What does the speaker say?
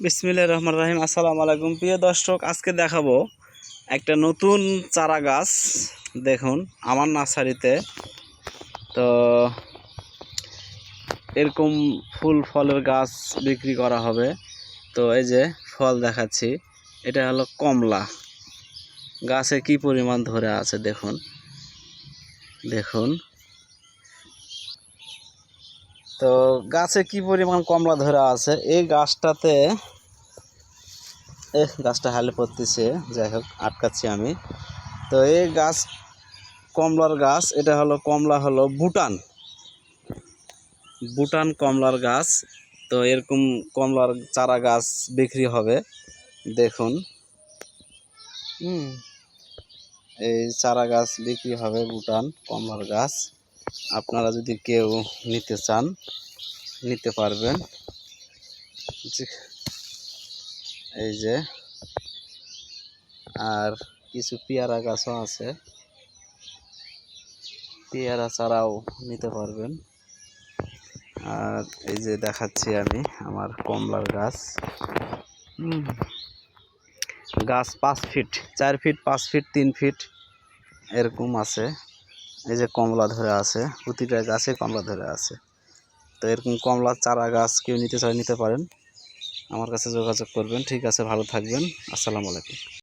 বিসমিল্লাহির রহমানির রহিম। আসসালামু আলাইকুম প্রিয় দর্শক, আজকে দেখাবো একটা নতুন চারা গাছ। দেখুন আমার নার্সারিতে তো এরকম ফুল ফলের গাছ বিক্রি করা হবে। তো এই যে ফল দেখাচ্ছি, এটা হলো কমলা। গাছে কি পরিমাণ ধরে আছে দেখুন দেখুন। তো গাছে কি পরিমাণ কমলা ধরে আছে। এই গাছটাতে গাছটা হালে পড়তেছে, যাই হোক আটকাচ্ছি আমি। তো এই গাছ কমলার গাছ, এটা হলো কমলা, হলো ভুটান কমলার গাছ। তো এরকম কমলার চারা গাছ বিক্রি হবে দেখুন। এই চারা গাছ বিক্রি হবে, ভুটান কমলার গাছ। আপনারা যদি কেউ নিতে চান নিতে পারবেন। এই যে আর কিছু পেয়ারা গাছও আছে, পেয়ারা চারাও নিতে পারবেন। আর এই যে দেখাচ্ছি আমি আমার কমলার গাছ। গাছ 5 ফিট, 4 ফিট, 5 ফিট, 3 ফিট এরকম আছে। এই যে কমলা ধরে আছে, প্রতিটা গাছে কমলা ধরে আছে। তো এরকম কমলার চারা গাছ কেউ নিতে চায় নিতে পারেন, আমার কাছে যোগাযোগ করবেন। ঠিক আছে, ভালো থাকবেন। আসসালামু আলাইকুম।